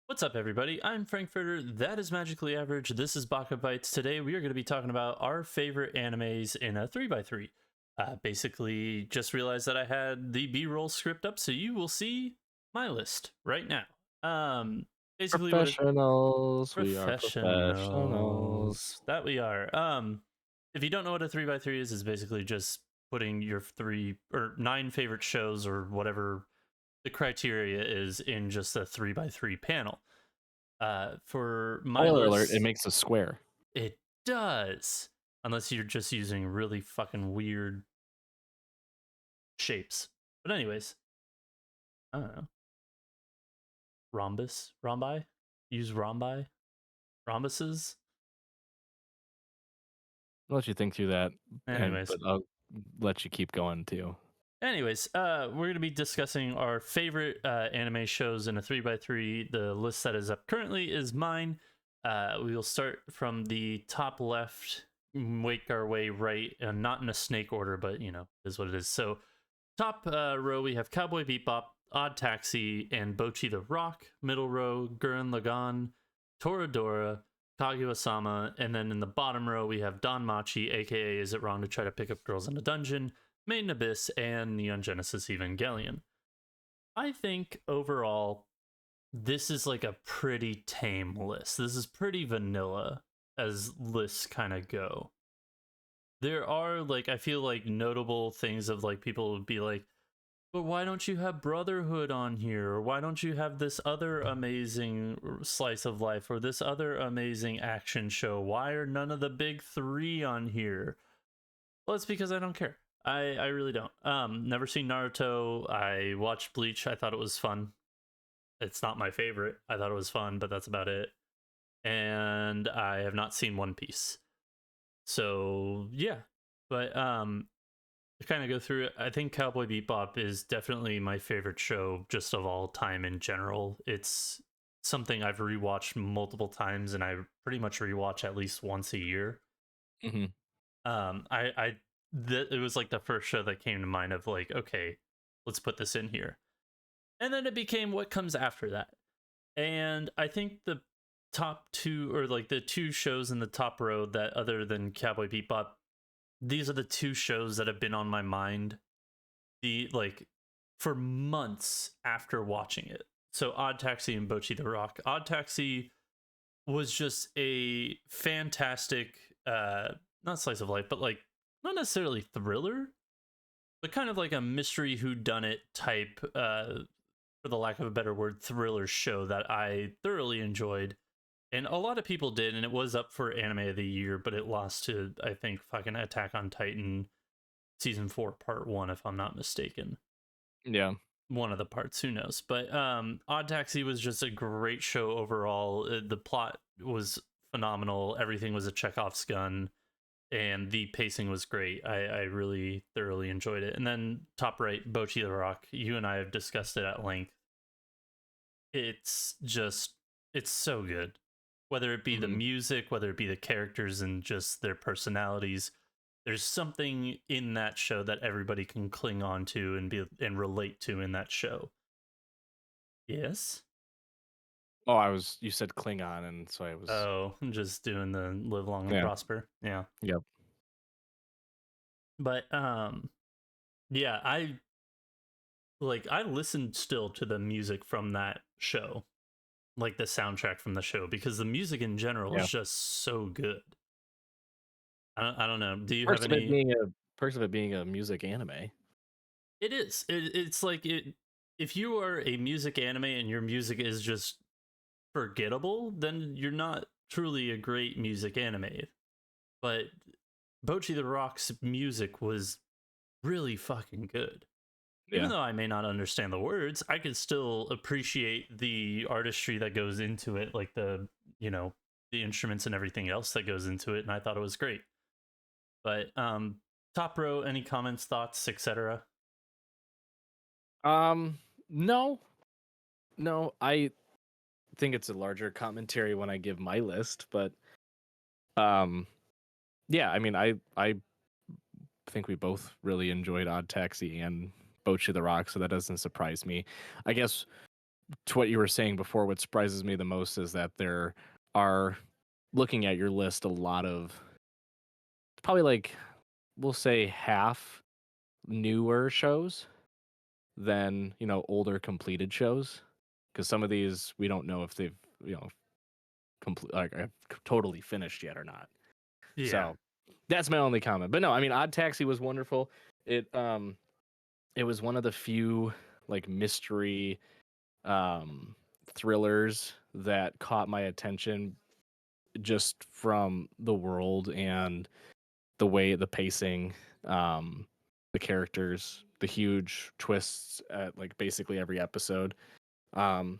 What's up, everybody? I'm Frankfurter. That is Magically Average. This is Baka Bites. Today, we are going to be talking about our favorite animes in a 3x3. Basically, just realized that I had the B-roll script up, so you will see my list right now. Basically, what it Professionals. We are professionals. professionals that we are. If you don't know what a 3x3 is, it's basically just putting your 9 favorite shows or whatever the criteria is in just a 3x3 panel. For my Spoiler alert, list, it makes a square. it does, unless you're just using really fucking weird shapes. But anyways, I don't know. Rhombi, use rhombuses. I'll let you think through that, Anyways, but I'll let you keep going too. we're gonna be discussing our favorite anime shows in a 3x3. The list that is up currently is mine. We will start from the top left, make our way right, and not in a snake order, but is what it is. So, top row we have Cowboy Bebop, Odd Taxi, and Bocchi the Rock. Middle row, Gurren Lagann, Toradora, Kaguya-sama, and then in the bottom row we have Don Machi, aka Is It Wrong to Try to Pick Up Girls in a Dungeon, Made in Abyss, and Neon Genesis Evangelion. I think overall, this is like a pretty tame list. This is pretty vanilla as lists kind of go. There are I feel like notable things of people would be like, but why don't you have Brotherhood on here? Or why don't you have this other amazing slice of life or this other amazing action show? Why are none of the big three on here? Well, it's because I don't care. I really don't. Never seen Naruto. I watched Bleach. I thought it was fun. It's not my favorite. I thought it was fun, but that's about it. And I have not seen One Piece. So yeah. But to kind of go through it, I think Cowboy Bebop is definitely my favorite show just of all time in general. It's something I've rewatched multiple times, and I pretty much rewatch at least once a year. Mm-hmm. It was like the first show that came to mind of okay, let's put this in here. And then it became what comes after that. And I think the top two, or the two shows in the top row that other than Cowboy Bebop, these are the two shows that have been on my mind for months after watching it. So Odd Taxi and Bocchi the Rock. Odd Taxi was just a fantastic not slice of life, but not necessarily thriller, but kind of like a mystery whodunit type, for the lack of a better word, thriller show that I thoroughly enjoyed. And a lot of people did, and it was up for Anime of the Year, but it lost to, I think, fucking Attack on Titan Season 4, Part 1, if I'm not mistaken. Yeah. One of the parts, who knows? But Odd Taxi was just a great show overall. The plot was phenomenal. Everything was a Chekhov's gun, and the pacing was great. I really thoroughly enjoyed it. And then top right, Bocchi the Rock. You and I have discussed it at length. It's so good. Whether it be the music, whether it be the characters and just their personalities, there's something in that show that everybody can cling on to and relate to in that show. Yes? Oh, you said Klingon, and so I was. Oh, I'm just doing the live long and prosper. Yeah. Yep. But yeah, I listened still to the music from that show, like the soundtrack from the show, because the music in general is just so good. I don't know. Do you have any? Perks of it being a music anime. It is. It's like it. If you are a music anime and your music is just forgettable, then you're not truly a great music anime. But Bocchi the Rock's music was really fucking good. Even though I may not understand the words, I could still appreciate the artistry that goes into it, like the instruments and everything else that goes into it, and I thought it was great. But top row, any comments, thoughts, etc.? No, I think it's a larger commentary when I give my list, but yeah, I mean, I think we both really enjoyed Odd Taxi and Bocchi the Rock, so that doesn't surprise me. I guess to what you were saying before, what surprises me the most is that there are, looking at your list, a lot of, probably like, we'll say half newer shows than, older completed shows. Because some of these we don't know if they've, complete, like, have totally finished yet or not. Yeah. So that's my only comment. But no, I mean, Odd Taxi was wonderful. It was one of the few like mystery um thrillers that caught my attention, just from the world and the way, the pacing, the characters, the huge twists at like basically every episode. Um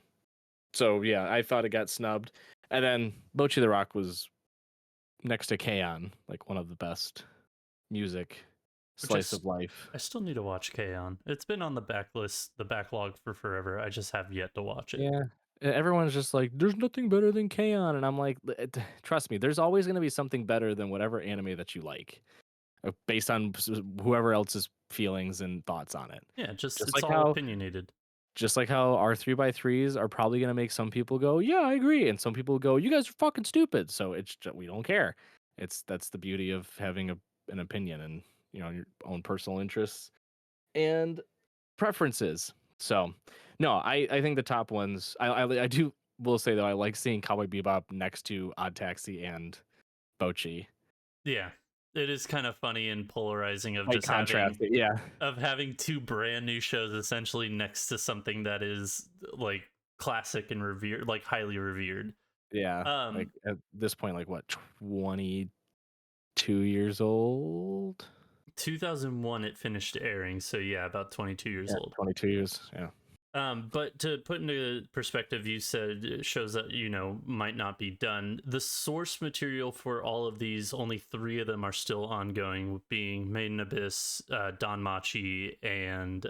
so yeah, I thought it got snubbed. And then Bocchi the Rock was next to K-On, like one of the best music Which slice of life. I still need to watch K-On! It's been on the backlist, the backlog for forever. I just have yet to watch it. Yeah. Everyone's just like, there's nothing better than K-On! And I'm like, Trust me, there's always going to be something better than whatever anime that you like, based on whoever else's feelings and thoughts on it. Yeah, just Just it's like all how, opinionated. our 3x3s are probably going to make some people go, yeah, I agree. And some people go, you guys are fucking stupid. So we don't care. That's the beauty of having an opinion, and, your own personal interests and preferences. So, no, I think the top ones, I do will say though, I like seeing Cowboy Bebop next to Odd Taxi and Bocchi. Yeah. It is kind of funny and polarizing of Like just contrast having it, yeah, two brand new shows essentially next to something that is like classic and revered, like highly revered. yeah. Like Um at this point, like what, 22 years old? 2001 it finished airing, so yeah, about 22 years Yeah, old. 22 years. Yeah, But to put into perspective, you said it shows that might not be done. The source material for all of these, only 3 of them are still ongoing, being Made in Abyss, Danmachi, and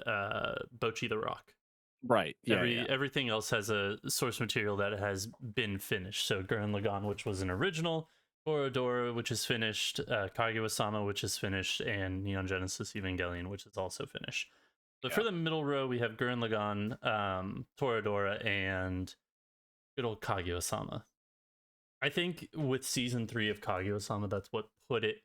Bocchi the Rock. right. Yeah, yeah, Everything else has a source material that has been finished. So Gurren Lagann, which was an original, Toradora, which is finished, Kaguya-sama, which is finished, and Neon Genesis Evangelion, which is also finished. But for yeah. the middle row, we have Gurren Lagann, Toradora, and good old Kaguya-sama. I think with season 3 of Kaguya-sama, that's what put it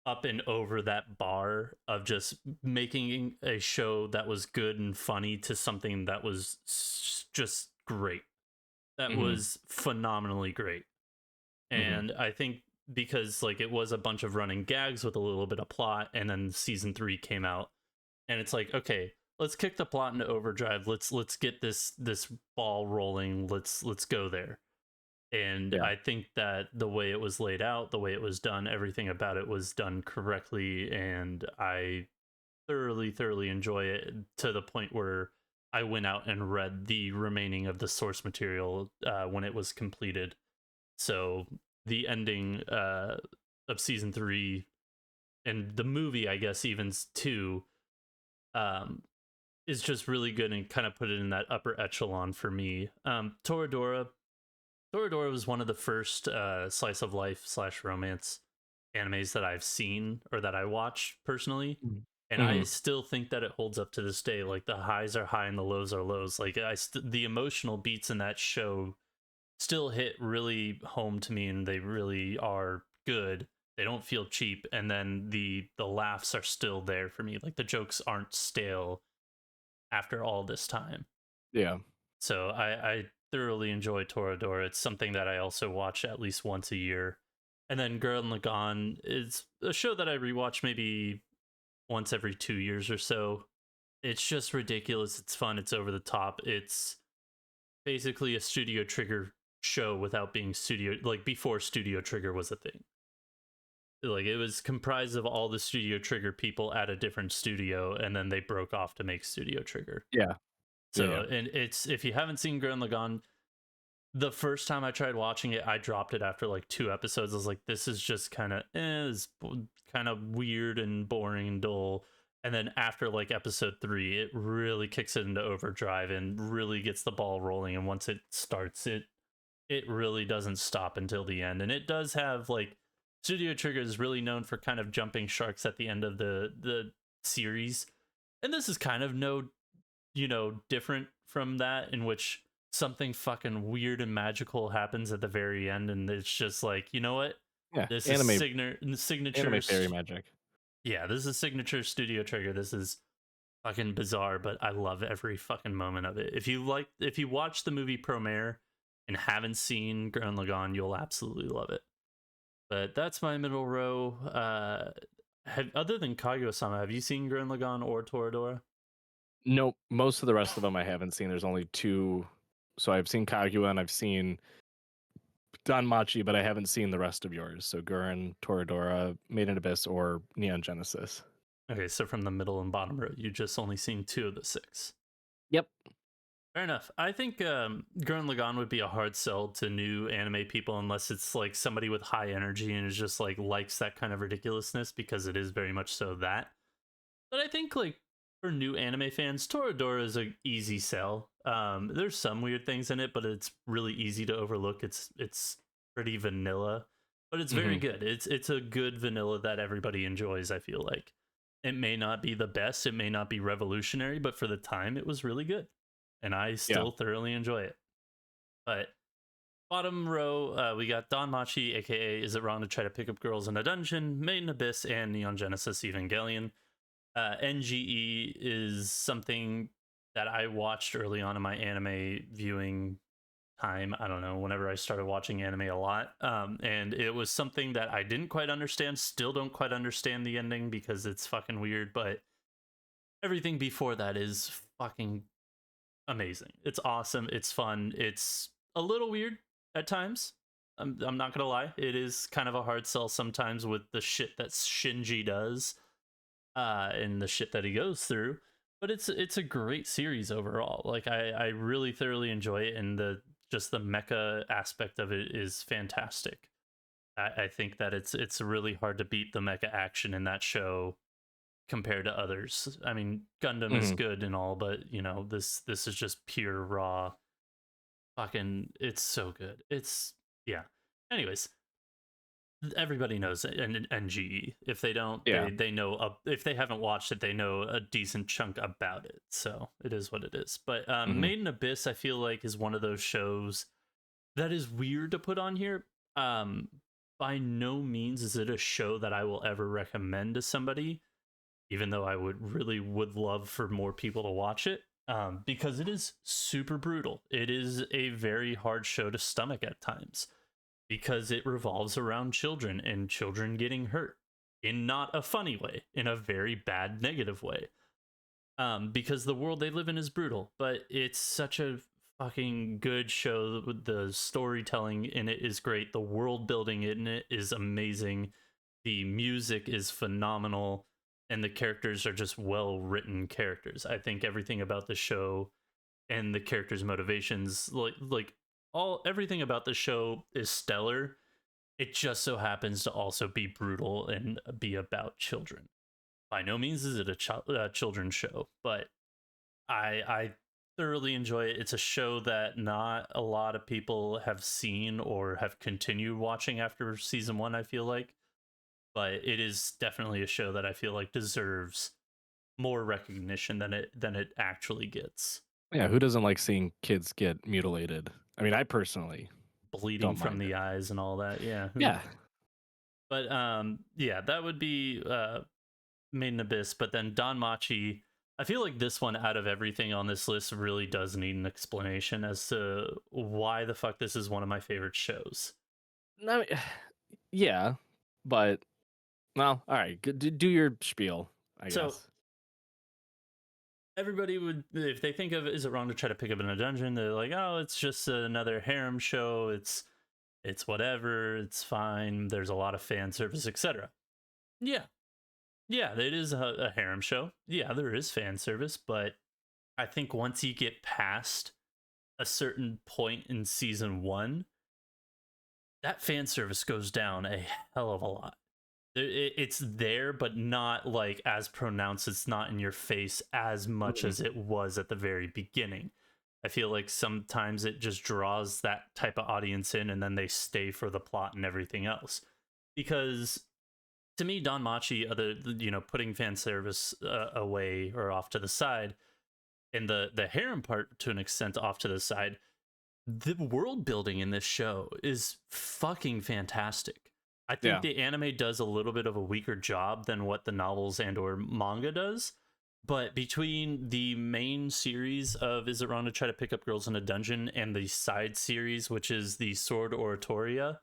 up and over that bar of just making a show that was good and funny to something that was just great. That Mm-hmm. was phenomenally great. Mm-hmm. And I think because like it was a bunch of running gags with a little bit of plot, and then season 3 came out, and it's like, okay, let's kick the plot into overdrive. Let's get this ball rolling. Let's go there. And Yeah, I think that the way it was laid out, the way it was done, everything about it was done correctly, and I thoroughly enjoy it to the point where I went out and read the remaining of the source material when it was completed. So the ending of season 3 and the movie, I guess even 2, um, is just really good and kind of put it in that upper echelon for me. Toradora was one of the first slice of life slash romance animes that I've seen or that I watched personally. And I mm-hmm. still think that it holds up to this day. Like the highs are high and the lows are lows. Like the emotional beats in that show still hit really home to me, and they really are good. They don't feel cheap, and then the laughs are still there for me. Like the jokes aren't stale after all this time. Yeah, So I thoroughly enjoy Toradora. It's something that I also watch at least once a year. And then Gurren Lagann is a show that I rewatch maybe once every 2 years or so. It's just ridiculous. It's fun. It's over the top. It's basically a Studio Trigger show without being studio, like before Studio Trigger was a thing. Like it was comprised of all the Studio Trigger people at a different studio, and then they broke off to make Studio Trigger. yeah, yeah, So, yeah. and it's, if you haven't seen Gurren Lagann, the first time I tried watching it, I dropped it after like 2 episodes. I was like, this is just kind of kind of weird and boring and dull. And then after like episode 3, it really kicks it into overdrive and really gets the ball rolling. And once it starts, it really doesn't stop until the end. And it does have like, Studio Trigger is really known for kind of jumping sharks at the end of the series. And this is kind of no different from that, in which something fucking weird and magical happens at the very end, and it's just like, you know what? Yeah, This anime, is signature. anime fairy magic. Yeah, this is signature Studio Trigger. This is fucking bizarre, but I love every fucking moment of it. If you watch the movie Promare and haven't seen Gurren Lagann, you'll absolutely love it. But that's my middle row. Other than Kaguya-sama, have you seen Gurren Lagann or Toradora? Nope, most of the rest of them I haven't seen. There's only two. So I've seen Kaguya and I've seen Danmachi, but I haven't seen the rest of yours. So Gurren, Toradora, Made in Abyss, or Neon Genesis. Okay, so from the middle and bottom row, you just only seen 2 of the 6. Yep. Fair enough. I think Gurren Lagann would be a hard sell to new anime people unless it's like somebody with high energy and is just like likes that kind of ridiculousness, because it is very much so that. But I think like for new anime fans, Toradora is an easy sell. There's some weird things in it, but it's really easy to overlook. It's pretty vanilla, but it's very good. It's a good vanilla that everybody enjoys, I feel like. It may not be the best, it may not be revolutionary, but for the time it was really good. And I still thoroughly enjoy it. But bottom row, we got Danmachi, aka Is It Wrong to Try to Pick Up Girls in a Dungeon, Made in Abyss, and Neon Genesis Evangelion. NGE is something that I watched early on in my anime viewing time. I don't know, whenever I started watching anime a lot. And it was something that I didn't quite understand, still don't quite understand the ending because it's fucking weird, but everything before that is fucking amazing. It's awesome. It's fun. It's a little weird at times. I'm not gonna lie. It is kind of a hard sell sometimes with the shit that Shinji does, and the shit that he goes through. But it's a great series overall. Like I really thoroughly enjoy it, and the mecha aspect of it is fantastic. I think that it's really hard to beat the mecha action in that show compared to others. I mean, Gundam is good and all, but you know, this is just pure raw fucking, it's so good. It's, yeah. Anyways, everybody knows NGE. If they don't, they know, if they haven't watched it, they know a decent chunk about it. So it is what it is. But Made in Abyss, I feel like, is one of those shows that is weird to put on here. By no means is it a show that I will ever recommend to somebody, even though I would love for more people to watch it, because it is super brutal. It is a very hard show to stomach at times, because it revolves around children and children getting hurt in not a funny way, in a very bad, negative way. Because the world they live in is brutal, but it's such a fucking good show. The storytelling in it is great. The world building in it is amazing. The music is phenomenal. And the characters are just well written characters. I think everything about the show and the characters' motivations, everything about the show is stellar. It just so happens to also be brutal and be about children. By no means is it a children's show, but I thoroughly enjoy it. It's a show that not a lot of people have seen or have continued watching after season 1, I feel like. But it is definitely a show that I feel like deserves more recognition than it actually gets. Yeah, who doesn't like seeing kids get mutilated? I mean, I personally bleeding from the eyes and all that. Yeah. Yeah. But yeah, that would be Made in Abyss. But then Danmachi, I feel like this one, out of everything on this list, really does need an explanation as to why the fuck this is one of my favorite shows. No, yeah, but well, all right, do your spiel, I guess. Everybody would, if they think of Is It Wrong to Try to Pick Up in a Dungeon, they're like, oh, it's just another harem show. It's whatever. It's fine. There's a lot of fan service, etc. Yeah, it is a harem show. Yeah, there is fan service, but I think once you get past a certain point in season 1, that fan service goes down a hell of a lot. It's there, but not like as pronounced. It's not in your face as much as it was at the very beginning. I feel like sometimes it just draws that type of audience in, and then they stay for the plot and everything else. Because to me, Danmachi, putting fan service away or off to the side, and the harem part to an extent off to the side, the world building in this show is fucking fantastic. I think Yeah. the anime does a little bit of a weaker job than what the novels and or manga does. But between the main series of Is It Wrong to Try to Pick Up Girls in a Dungeon and the side series, which is the Sword Oratoria,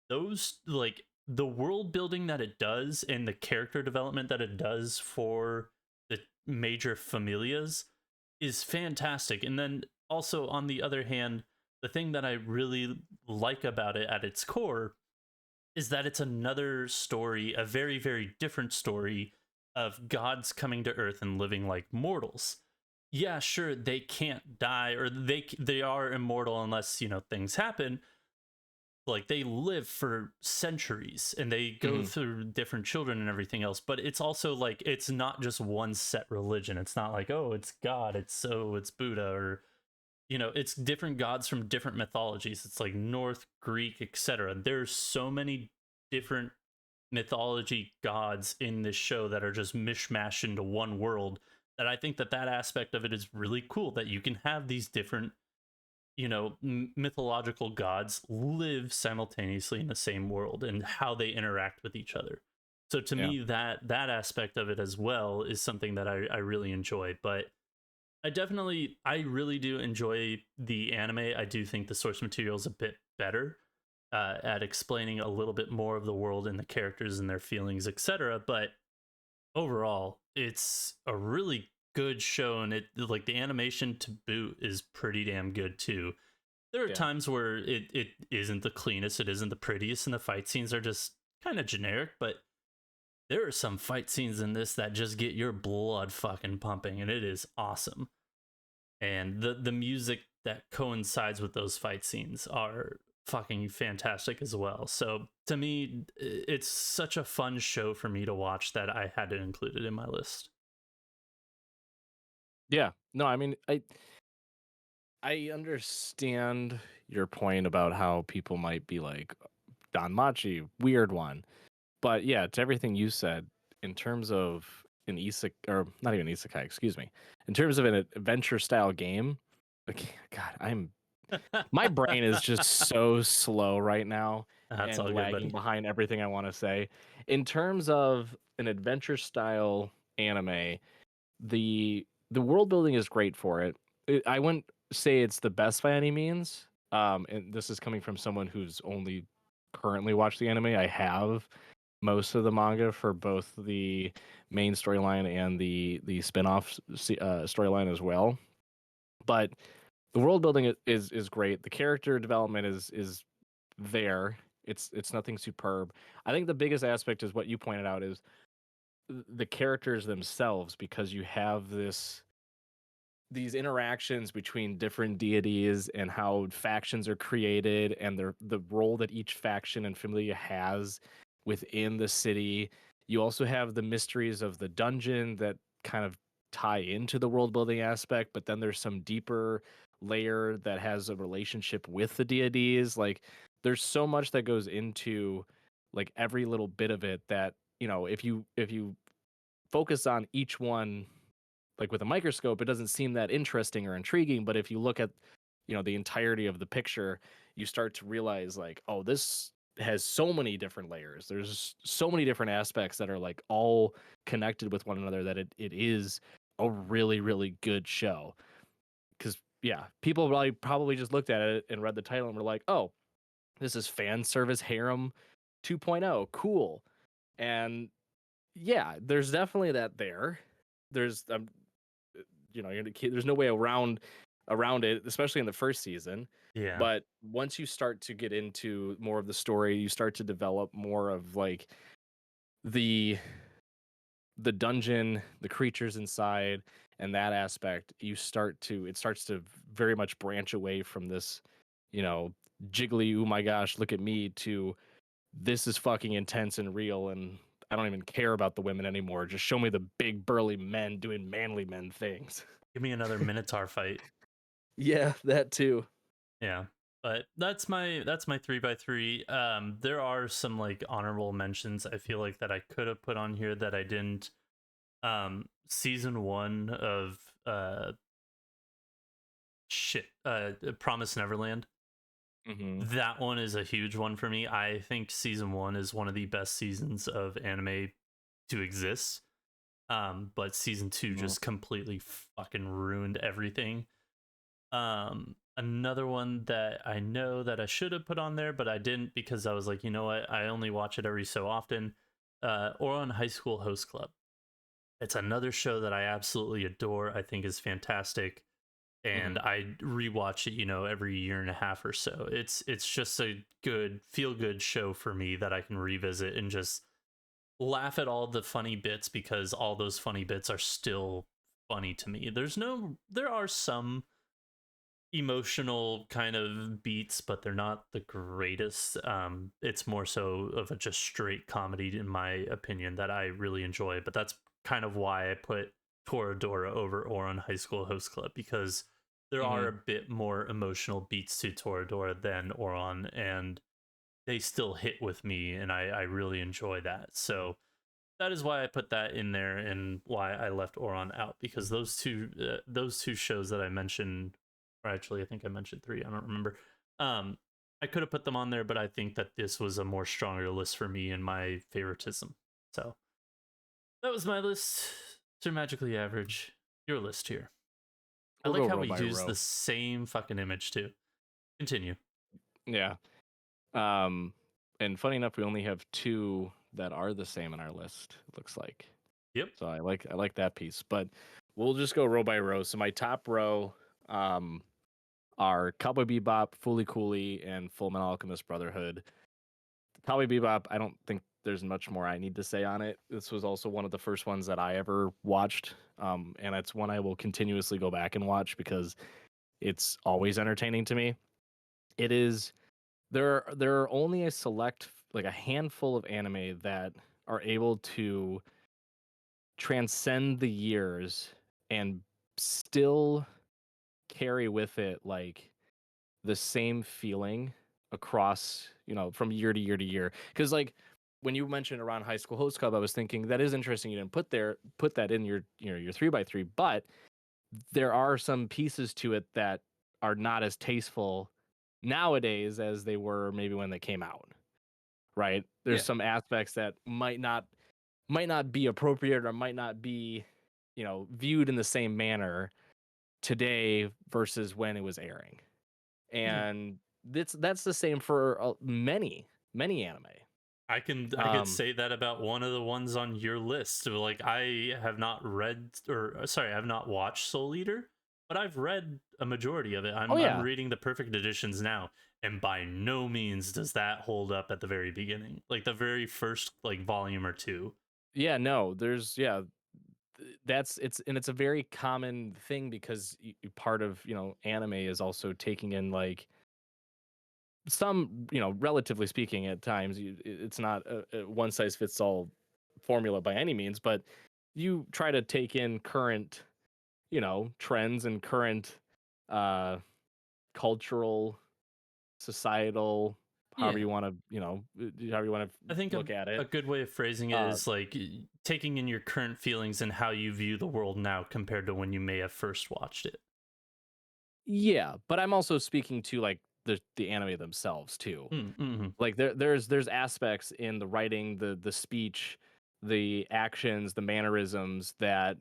those, like, the world building that it does and the character development that it does for the major familias is fantastic. And then also, on the other hand, the thing that I really like about it at its core is that it's another story, a very, very different story of gods coming to Earth and living like mortals. Yeah, sure, they can't die, or they are immortal unless, you know, things happen. Like, they live for centuries and they go through different children and everything else, but it's also like, it's not just one set religion. It's not like, oh, it's God, it's Buddha, or, you know, it's different gods from different mythologies. It's like North, Greek, etc. There's so many different mythology gods in this show that are just mishmashed into one world, that I think that that aspect of it is really cool, that you can have these different, you know, mythological gods live simultaneously in the same world and how they interact with each other. So to Yeah. me, that aspect of it as well is something that I really enjoy. But I really do enjoy the anime. I do think the source material is a bit better at explaining a little bit more of the world and the characters and their feelings, etc. But overall, it's a really good show, and it, like, the animation to boot, is pretty damn good too. There are Yeah. times where it isn't the cleanest, it isn't the prettiest, and the fight scenes are just kind of generic, but there are some fight scenes in this that just get your blood fucking pumping, and it is awesome. And the music that coincides with those fight scenes are fucking fantastic as well. So to me, it's such a fun show for me to watch that I had to include it in my list. Yeah. No, I mean, I understand your point about how people might be like, Don Machi, weird one. But yeah, to everything you said, in terms of an isekai, or not even isekai, excuse me, in terms of an adventure style game, like, God, my brain is just so slow right now That's and all good, lagging buddy. behind everything I want to say. In terms of an adventure style anime, the world building is great for it. I wouldn't say it's the best by any means. And this is coming from someone who's only currently watched the anime. I have most of the manga for both the main storyline and the spin-off storyline as well. But the world building is great. The character development is there. It's nothing superb. I think the biggest aspect is what you pointed out is the characters themselves, because you have these interactions between different deities and how factions are created and the role that each faction and familia has within the city. You also have the mysteries of the dungeon that kind of tie into the world building aspect, but then there's some deeper layer that has a relationship with the deities. Like, there's so much that goes into like every little bit of it that, if you focus on each one like with a microscope, it doesn't seem that interesting or intriguing. But if you look at, the entirety of the picture, you start to realize like, oh, this has so many different layers. There's so many different aspects that are like all connected with one another, that it is a really, really good show. Because yeah, people probably just looked at it and read the title and were like, oh, this is fan service harem 2.0, cool. And yeah, there's definitely that there. There's there's no way around it, especially in the first season. Yeah. But once you start to get into more of the story, you start to develop more of like the dungeon, the creatures inside, and that aspect. It starts to very much branch away from this, you know, jiggly, oh my gosh, look at me, to this is fucking intense and real, and I don't even care about the women anymore. Just show me the big burly men doing manly men things. Give me another Minotaur fight. Yeah, that too. Yeah. But that's my 3 by 3. There are some like honorable mentions I feel like that I could have put on here that I didn't. Season 1 of shit, Promise Neverland. Mm-hmm. That one is a huge one for me. I think season 1 is one of the best seasons of anime to exist. But season 2 just completely fucking ruined everything. Another one that I know that I should have put on there, but I didn't because I was like, you know what? I only watch it every so often. Or on High School Host Club. It's another show that I absolutely adore. I think is fantastic, and I rewatch it, every year and a half or so. It's just a good feel good show for me that I can revisit and just laugh at all the funny bits because all those funny bits are still funny to me. There are some emotional kind of beats, but they're not the greatest. It's more so of a just straight comedy, in my opinion, that I really enjoy. But that's kind of why I put Toradora over Ouran High School Host Club, because there are a bit more emotional beats to Toradora than Ouran, and they still hit with me, and I really enjoy that. So that is why I put that in there, and why I left Ouran out, because those two shows that I mentioned, or actually I think I mentioned three, I don't remember. I could have put them on there, but I think that this was a more stronger list for me and my favoritism. So that was my list. Sir Magically Average, your list here. We'll I like go how row we by use row. the same fucking image too. Continue. Yeah. And funny enough, we only have two that are the same in our list. It looks like. Yep. So I like that piece, but we'll just go row by row. So my top row, are Cowboy Bebop, Fooly Cooly, and Full Metal Alchemist Brotherhood. Cowboy Bebop, I don't think there's much more I need to say on it. This was also one of the first ones that I ever watched, and it's one I will continuously go back and watch because it's always entertaining to me. It is there are only a select, like a handful of anime that are able to transcend the years and still carry with it like the same feeling across, from year to year to year. Because like when you mentioned around High School Host Club, I was thinking that is interesting. You didn't put that in your 3x3, but there are some pieces to it that are not as tasteful nowadays as they were maybe when they came out. Right? There's Yeah. some aspects that might not be appropriate, or might not be, viewed in the same manner today versus when it was airing. Yeah. And that's the same for many anime. I could Um, say that about one of the ones on your list. So, like, I have not read, or sorry, I have not watched Soul Eater, but I've read a majority of it. oh I'm yeah, reading the perfect editions now, and by no means does that hold up at the very beginning, like the very first like volume or two. yeah, no, there's yeah, it's a very common thing because part of anime is also taking in like some, relatively speaking, at times it's not a one size fits all formula by any means, but you try to take in current, trends and current uh cultural, societal, however Yeah, you want to, however you want I to think look at a it. good way of phrasing it Uh, is like taking in your current feelings and how you view the world now compared to when you may have first watched it. yeah, but I'm also speaking to like the anime themselves too. Mm-hmm. Like there's aspects in the writing, the speech, the actions, the mannerisms that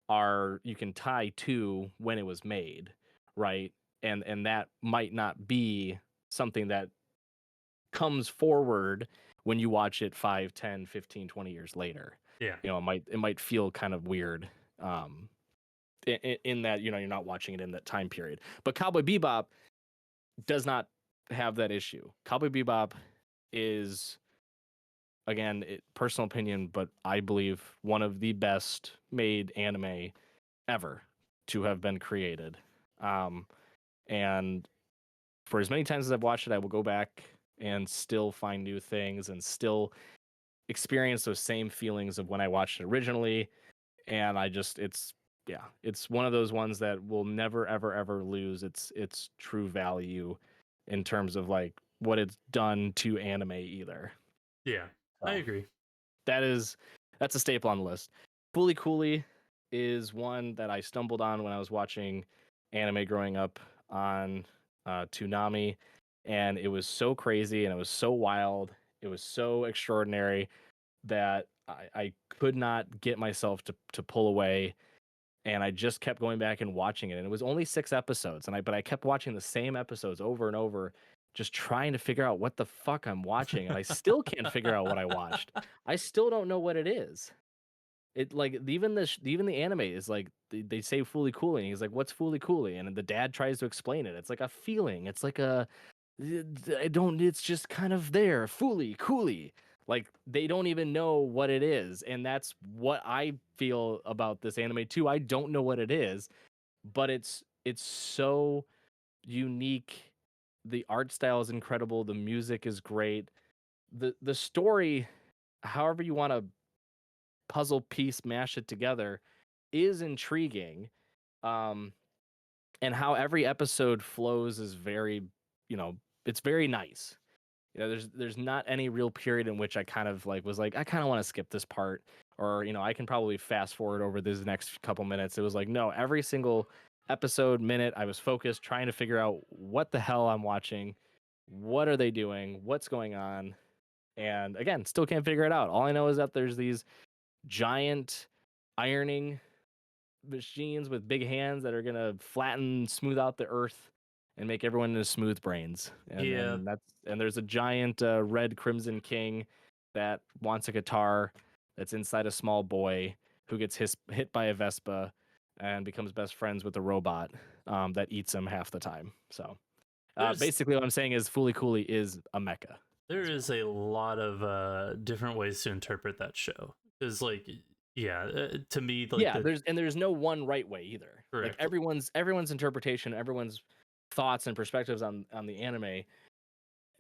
are you can tie to when it was made, right? And that might not be something that comes forward when you watch it 5, 10, 15, 20 years later. Yeah, It might feel kind of weird, um in that, you're not watching it in that time period. But Cowboy Bebop does not have that issue. Cowboy Bebop is, again, personal opinion, but I believe one of the best made anime ever to have been created. Um, and for as many times as I've watched it, I will go back and still find new things and still experience those same feelings of when I watched it originally. And it's one of those ones that will never ever ever lose its true value in terms of like what it's done to anime either. yeah, I So agree. that's a staple on the list. Fooly Cooly is one that I stumbled on when I was watching anime growing up. on Toonami, and it was so crazy and it was so wild. It was so extraordinary that I could not get myself to pull away, and I just kept going back and watching it. And it was only 6 episodes, but I kept watching the same episodes over and over, just trying to figure out what the fuck I'm watching, and I still can't figure out what I watched. I still don't know what it is. It like even the anime is like they say Fooly Cooly, and he's like, "What's Fooly Cooly?" And the dad tries to explain it. It's like a feeling. It's like a I don't. It's just kind of there, Fooly Cooly. Like they don't even know what it is, and that's what I feel about this anime too. I don't know what it is, but it's so unique. The art style is incredible. The music is great. The story, however you want to puzzle piece mash it together, is intriguing. Um, and how every episode flows is very, you know, it's very nice. There's not any real period in which I kind of like was like I kind of want to skip this part, or I can probably fast forward over this next couple minutes. It was like no, every single episode minute I was focused trying to figure out what the hell I'm watching, what are they doing, what's going on, and again, still can't figure it out. All I know is that there's these giant ironing machines with big hands that are gonna flatten, smooth out the earth, and make everyone into smooth brains. And Yeah, then there's a giant red crimson king that wants a guitar that's inside a small boy who gets hit by a Vespa and becomes best friends with a robot that eats him half the time. So there's basically, what I'm saying is Fooly Cooly is a mecha there as is well. a lot of different ways to interpret that show. Because like, yeah, to me, like Yeah, the there's no one right way either. Like correct. everyone's interpretation, everyone's thoughts and perspectives on the anime,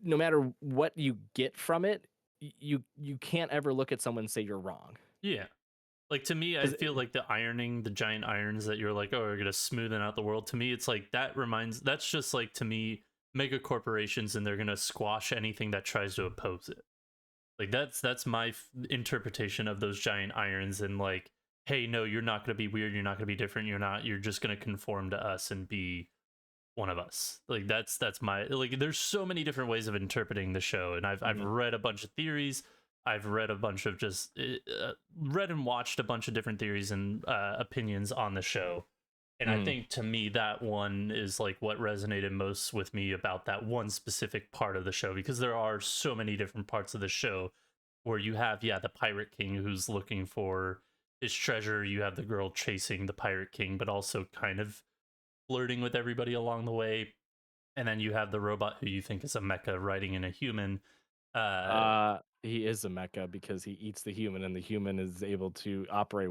no matter what you get from it, you can't ever look at someone and say you're wrong. Yeah, like to me, I Cuz feel like the ironing, the giant irons that you're like, oh, we're gonna smoothen out the world. To me, it's like that's just like to me, mega corporations, and they're gonna squash anything that tries to oppose it. Like that's my interpretation of those giant irons, and like, hey, no, you're not gonna be weird, you're not gonna be different, you're just gonna conform to us and be one of us. Like that's my like. There's so many different ways of interpreting the show, and I've Mhm. read a bunch of theories. I've read a bunch of just read and watched a bunch of different theories and opinions on the show. And I Mhm. think to me that one is like what resonated most with me about that one specific part of the show, because there are so many different parts of the show where you have, yeah, the pirate king who's looking for his treasure, you have the girl chasing the pirate king but also kind of flirting with everybody along the way, and then you have the robot who you think is a mecha riding in a human. He is a mecha because he eats the human, and the human is able to operate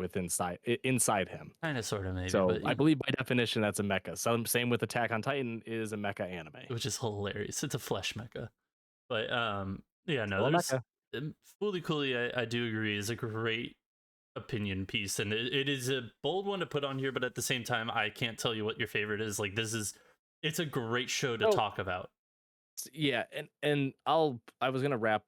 inside him. Kind of, sort of, maybe, So but I believe by definition that's a mecha. So same with Attack on Titan is a mecha anime. which is hilarious. It's a flesh mecha. But yeah, no, Still a there's mecha. Fully Cooley. I do agree is a great opinion piece, and it is a bold one to put on here. But at the same time, I can't tell you what your favorite is. Like it's a great show to So talk about. yeah, and I was gonna wrap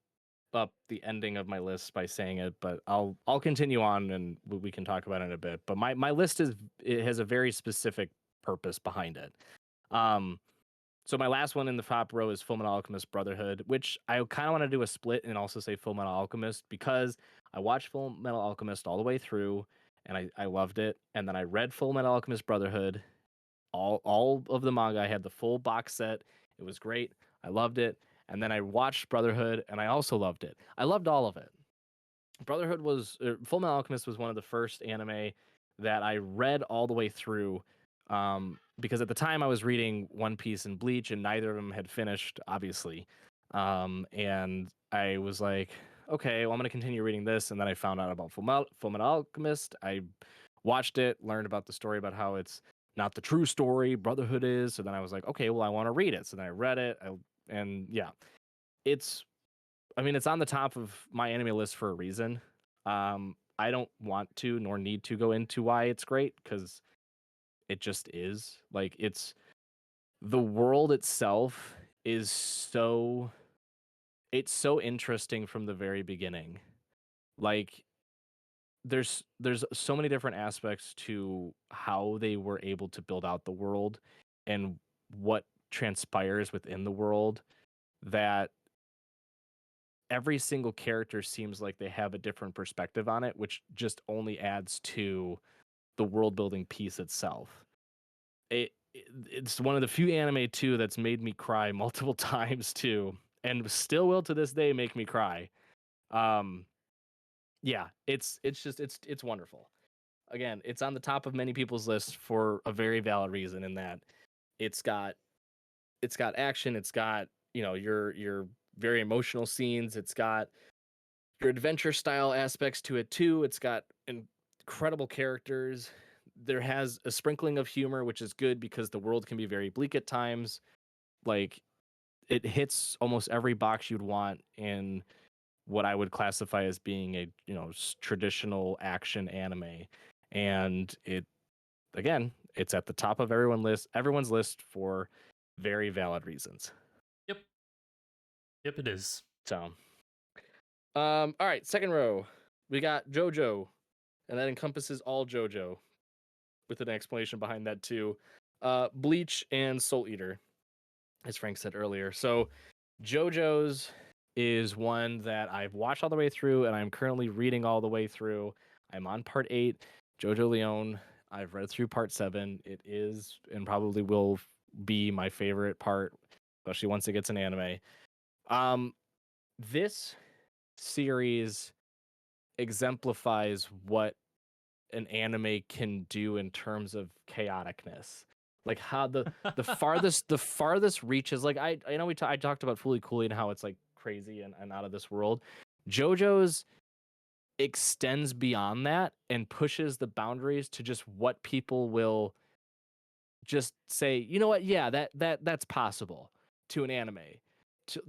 up the ending of my list by saying it, but I'll continue on and we can talk about it in a bit. But my list it has a very specific purpose behind it. Um, so my last one in the top row is Fullmetal Alchemist Brotherhood, which I kind of want to do a split and also say Fullmetal Alchemist because I watched Fullmetal Alchemist all the way through and I loved it, and then I read Fullmetal Alchemist Brotherhood, all of the manga. I had the full box set. It was great. I loved it. And then I watched Brotherhood and I also loved it. I loved all of it. Full Metal Alchemist was one of the first anime that I read all the way through, because at the time I was reading One Piece and Bleach, and neither of them had finished, obviously. And I was like, okay, well, I'm going to continue reading this. And then I found out about Full Metal Alchemist. I watched it, learned about the story, about how it's not the true story, Brotherhood is. So then I was like, okay, well, I want to read it. So then I read it. And yeah, it's I mean, it's on the top of my anime list for a reason. I don't want to nor need to go into why it's great because it just is. Like it's the world itself is it's so interesting from the very beginning. Like there's so many different aspects to how they were able to build out the world and what transpires within the world, that every single character seems like they have a different perspective on it, which just only adds to the world building piece itself. It's one of the few anime too that's made me cry multiple times too, and still will to this day make me cry. Um, yeah, it's wonderful. Again, it's on the top of many people's lists for a very valid reason, in that it's got action, it's got, your very emotional scenes, it's got your adventure style aspects to it too. It's got incredible characters. There has a sprinkling of humor, which is good because the world can be very bleak at times. Like, it hits almost every box you'd want in what I would classify as being a, traditional action anime. And it's at the top of everyone's list for very valid reasons. Yep. Yep, it is. So, all right, second row, we got JoJo, and that encompasses all JoJo, with an explanation behind that too. Bleach and Soul Eater, as Frank said earlier. So, JoJo's is one that I've watched all the way through, and I'm currently reading all the way through. I'm on part 8, JoJo Leon. I've read through part 7. It is, and probably will be, my favorite part, especially once it gets an anime. This series exemplifies what an anime can do in terms of chaoticness. Like, how the farthest reaches. Like, I know I talked about Fooly Cooly and how it's like crazy and out of this world. JoJo's extends beyond that and pushes the boundaries to just what people will just say, you know what, yeah, that's possible, to an anime.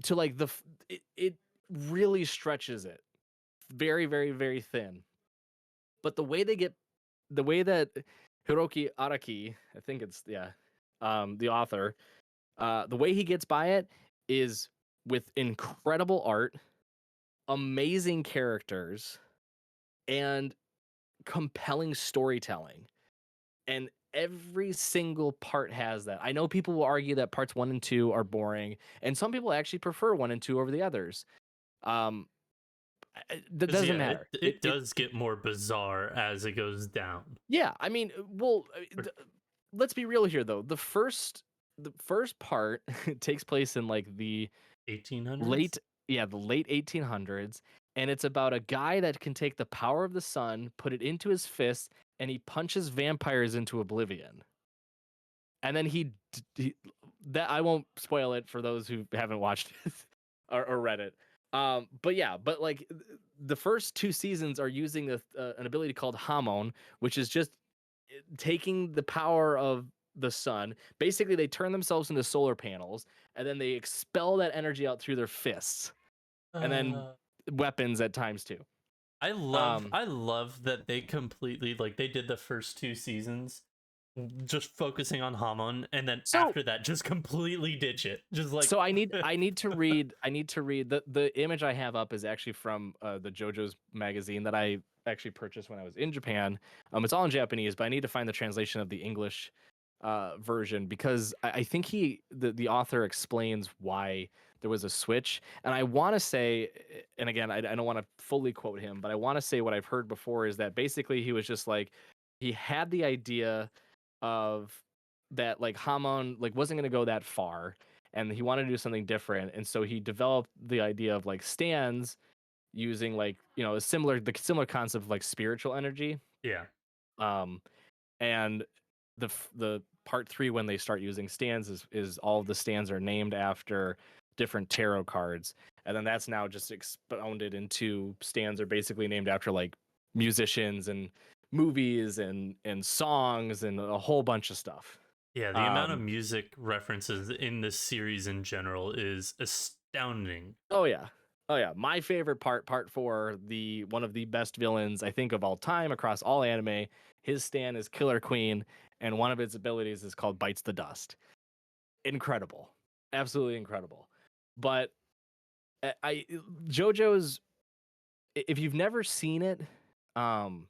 To like it really stretches it very, very, very thin. But the way that Hiroki Araki, I think it's, the author, the way he gets by it is with incredible art, amazing characters, and compelling storytelling. And every single part has that. I know people will argue that parts 1 and 2 are boring, and some people actually prefer 1 and 2 over the others. Um, that 'Cause, doesn't yeah, matter. it does get more bizarre as it goes down. Yeah, I mean, well, let's be real here though. The first part takes place in like the 1800s? late the late 1800s, and it's about a guy that can take the power of the sun, put it into his fist, and he punches vampires into oblivion. And then that, I won't spoil it for those who haven't watched it or read it. But like, the first 2 seasons are using an ability called Hamon, which is just taking the power of the sun. Basically, they turn themselves into solar panels, and then they expel that energy out through their fists, and then Uh, weapons at times too. I love that they completely, like, they did the first 2 seasons just focusing on Hamon, and then So after that just completely ditch it. Just like so I need to read the image I have up is actually from the JoJo's magazine that I actually purchased when I was in Japan. It's all in Japanese, but I need to find the translation of the English version, because I think the author explains why there was a switch. And I want to say, and again, I don't want to fully quote him, but I want to say what I've heard before is that basically he was just like, he had the idea of that, like, Hamon like wasn't going to go that far, and he wanted to do something different, and so he developed the idea of like stands, using, like, the similar concept of like spiritual energy. yeah. um and the part 3, when they start using stands, is all of the stands are named after different tarot cards, and then that's now just expounded into stands are basically named after like musicians and movies and songs and a whole bunch of stuff. Yeah, the amount of um music references in this series in general is astounding. oh yeah, my favorite part 4, the one of the best villains I think of all time across all anime. His stand is Killer Queen, and one of its abilities is called Bites the Dust. Incredible, absolutely incredible. But I JoJo's, if you've never seen it, um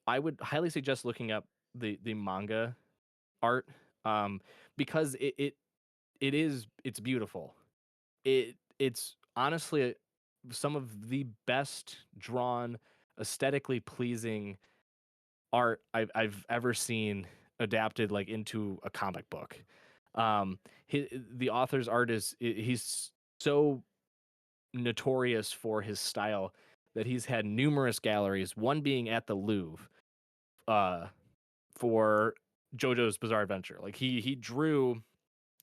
I would highly suggest looking up the manga art, because it's beautiful. It's honestly some of the best drawn, aesthetically pleasing art I've ever seen adapted like into a comic book. The author's art he's so notorious for his style that he's had numerous galleries, one being at the Louvre, uh, for JoJo's Bizarre Adventure. Like he drew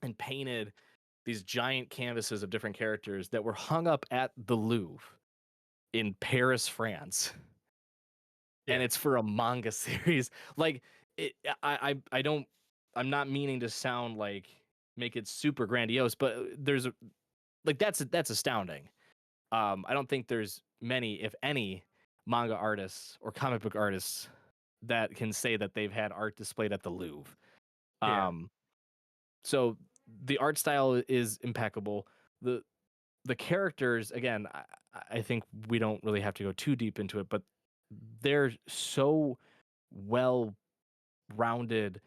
and painted these giant canvases of different characters that were hung up at the Louvre in Paris, France. Yeah. And it's for a manga series. Like it, I don't. I'm not meaning to sound like make it super grandiose, but there's a like that's astounding. I don't think there's many, if any, manga artists or comic book artists that can say that they've had art displayed at the Louvre. Yeah. So the art style is impeccable. The the characters, again, I think we don't really have to go too deep into it, but they're so well rounded.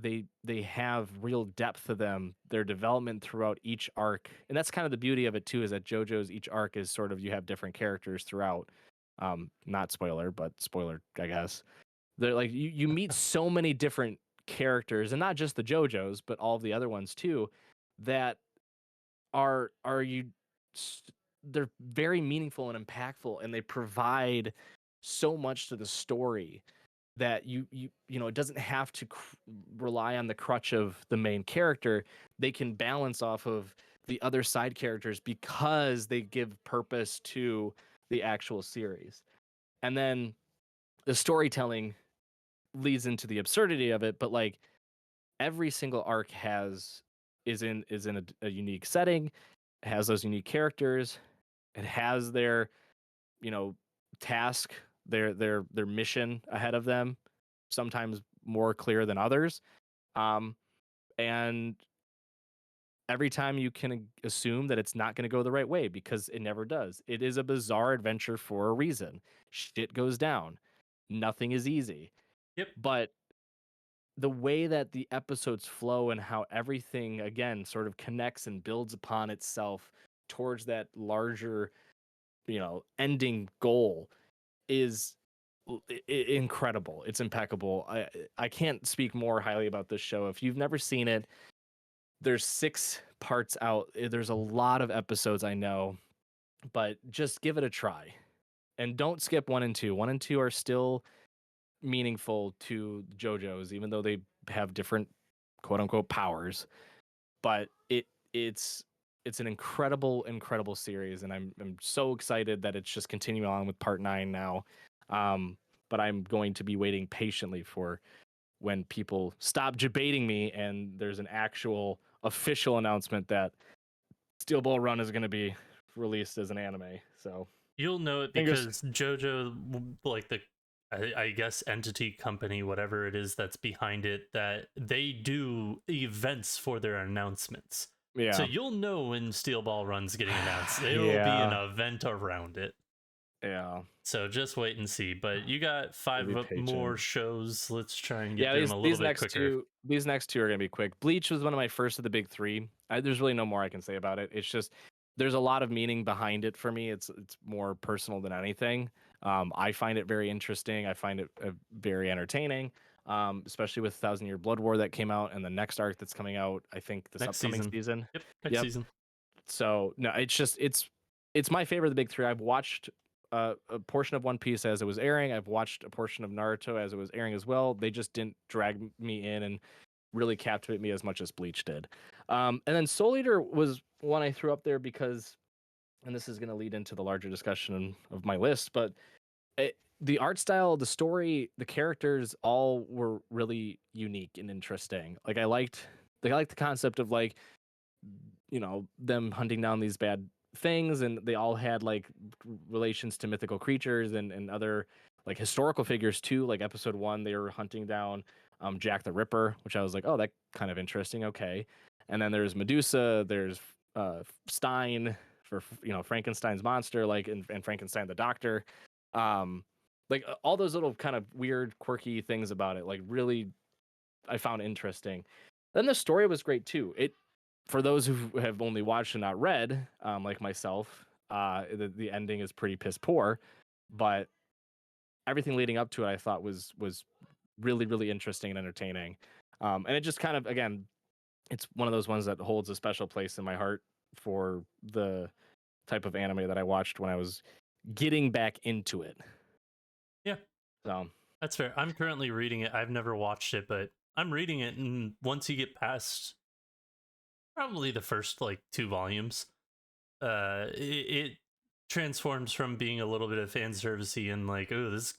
They have real depth to them. Their development throughout each arc, and that's kind of the beauty of it too, is that JoJo's each arc is sort of you have different characters throughout. Not spoiler, but spoiler, I guess. They're like you meet so many different characters, and not just the JoJos, but all of the other ones too, that are you they're very meaningful and impactful, and they provide so much to the story that you know it doesn't have to rely on the crutch of the main character. They can balance off of the other side characters because they give purpose to the actual series. And then the storytelling leads into the absurdity of it, but like every single arc is in a unique setting, has those unique characters, it has their, you know, task, their mission ahead of them, sometimes more clear than others. Um, and every time you can assume that it's not going to go the right way because it never does. It is a bizarre adventure for a reason. Shit goes down. Nothing is easy. Yep. But the way that the episodes flow and how everything again sort of connects and builds upon itself towards that larger, ending goal is incredible. It's impeccable. I can't speak more highly about this show. If you've never seen it, there's 6 parts out. There's a lot of episodes, I know, but just give it a try. And don't skip 1 and 2. 1 and 2 are still meaningful to JoJo's, even though they have different quote unquote powers. But it's an incredible series, and I'm so excited that it's just continuing on with part 9 now. But I'm going to be waiting patiently for when people stop debating me and there's an actual official announcement that Steel Ball Run is going to be released as an anime. So You'll know it fingers. because JoJo, like the, I guess, entity company, whatever it is that's behind it, that they do events for their announcements. So Yeah. you'll know when Steel Ball Run's getting announced. There will be an Yeah. event around it. Yeah. So just wait and see. But you got 5 Be patient. more shows. Let's try and get Yeah, through them a little bit quicker. These next two are gonna be quick. Bleach was one of my first of the big 3. There's really no more I can say about it. It's just there's a lot of meaning behind it for me. It's more personal than anything. I find it very interesting. I find it very entertaining. Especially with Thousand Year Blood War that came out, and the next arc that's coming out. I think this Next upcoming season. season. Yep, next Yep. season. So no, it's my favorite of the big 3. I've watched a portion of One Piece as it was airing. I've watched a portion of Naruto as it was airing as well. They just didn't drag me in and really captivate me as much as Bleach did. And then Soul Eater was one I threw up there because, and this is going to lead into the larger discussion of my list, but the art style, the story, the characters all were really unique and interesting. Like I liked the concept of like, them hunting down these bad things, and they all had like relations to mythical creatures and other like historical figures too. Like episode 1, they were hunting down Jack the Ripper, which I was like, oh, that kind of interesting. Okay. And then there's Medusa, there's Stein for Frankenstein's monster, like and Frankenstein the doctor. Like all those little kind of weird quirky things about it, like really I found interesting. Then the story was great too. It for those who have only watched and not read, like myself, the ending is pretty piss poor, but everything leading up to it I thought was really really interesting and entertaining. And it just kind of again, it's one of those ones that holds a special place in my heart for the type of anime that I watched when I was getting back into it. Yeah, So that's fair. I'm currently reading it. I've never watched it, but I'm reading it, and once you get past probably the first like 2 volumes, it transforms from being a little bit of fan servicey and like, oh, this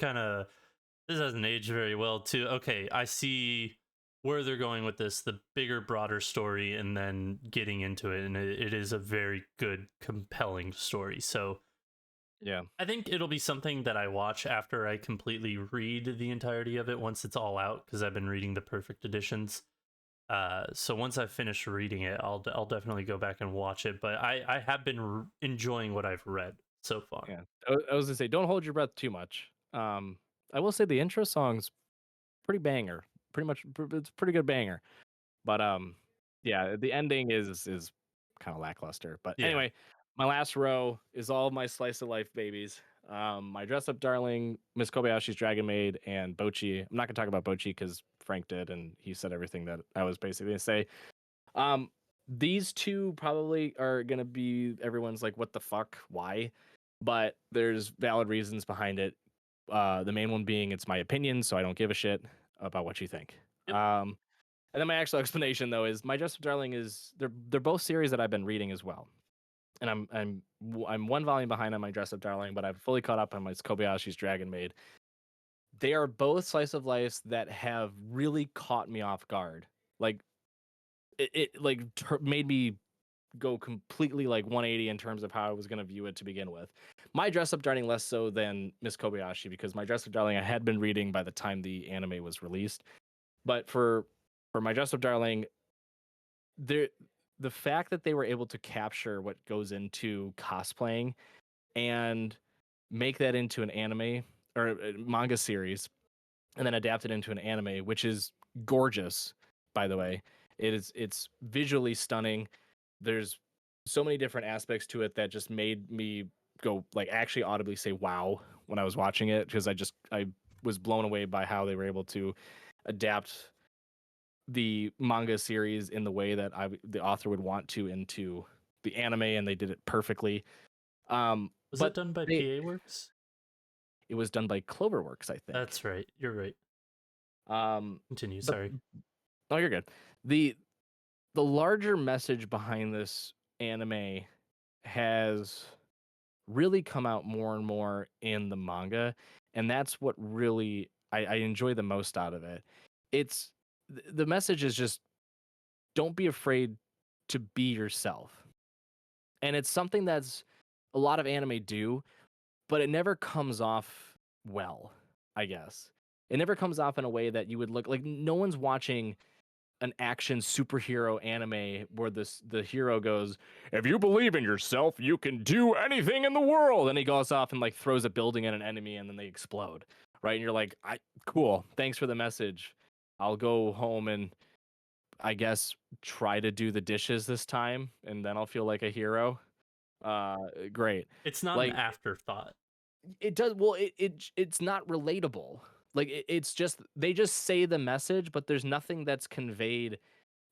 hasn't aged very well, to okay, I see where they're going with this, the bigger, broader story, and then getting into it, and it is a very good, compelling story. So yeah, I think it'll be something that I watch after I completely read the entirety of it once it's all out, because I've been reading the perfect editions. So once I finish reading it, I'll definitely go back and watch it. But I have been enjoying what I've read so far. yeah. I was gonna say, don't hold your breath too much. I will say the intro song's pretty banger. Pretty much, it's a pretty good banger. But yeah, the ending is kind of lackluster. But Yeah. anyway, my last row is all of my slice of life babies. My dress up darling, Miss Kobayashi's Dragon Maid, and Bochi. I'm not gonna talk about Bochi because Frank did, and he said everything that I was basically gonna say. Um, these two probably are gonna be everyone's like, what the fuck? Why? But there's valid reasons behind it. The main one being it's my opinion, so I don't give a shit about what you think. Yep. And then my actual explanation though is my Just Darling is they're both series that I've been reading as well. And I'm one volume behind on my Dress Up Darling, but I've fully caught up on my Kobayashi's Dragon Maid. They are both slice of life that have really caught me off guard. Like it like made me go completely like 180 in terms of how I was going to view it to begin with. My Dress Up Darling less so than Miss Kobayashi because my Dress Up Darling I had been reading by the time the anime was released. But for my Dress Up Darling, the the fact that they were able to capture what goes into cosplaying and make that into an anime or a manga series and then adapt it into an anime, which is gorgeous, by the way. It's visually stunning. There's so many different aspects to it that just made me go like actually audibly say wow when I was watching it because I was blown away by how they were able to adapt the manga series in the way that the author would want to into the anime, and they did it perfectly. Was it But done by they PA Works? it was done by Cloverworks, I think. That's right. You're right. Continue. But Sorry. oh, you're good. the The larger message behind this anime has really come out more and more in the manga, and that's what really I enjoy the most out of it. It's the message is just don't be afraid to be yourself. And it's something that's a lot of anime do, but it never comes off well, I guess. It never comes off in a way that you would look like no one's watching an action superhero anime where the hero goes, "If you believe in yourself, you can do anything in the world." And he goes off and like throws a building at an enemy and then they explode. Right? And you're like, cool, thanks for the message. I'll go home and I guess try to do the dishes this time and then I'll feel like a hero. Great. It's not an Like afterthought. it does well it's not relatable. Like it's just they just say the message but there's nothing that's conveyed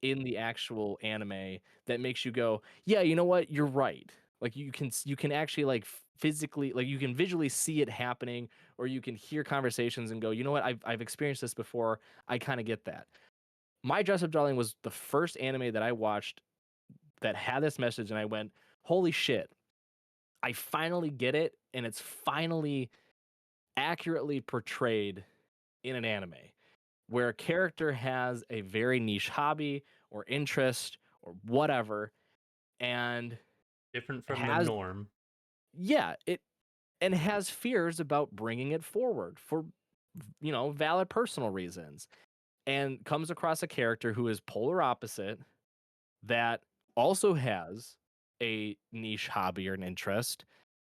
in the actual anime that makes you go, yeah, you know what, you're right. Like you can actually like physically like you can visually see it happening or you can hear conversations and go, you know what, I've experienced this before. I kind of get that. My Dress Up Darling was the first anime that I watched that had this message and I went, holy shit, I finally get it and it's finally accurately portrayed in an anime where a character has a very niche hobby or interest or whatever and Different from the has norm. yeah it and has fears about bringing it forward for valid personal reasons and comes across a character who is polar opposite that also has a niche hobby or an interest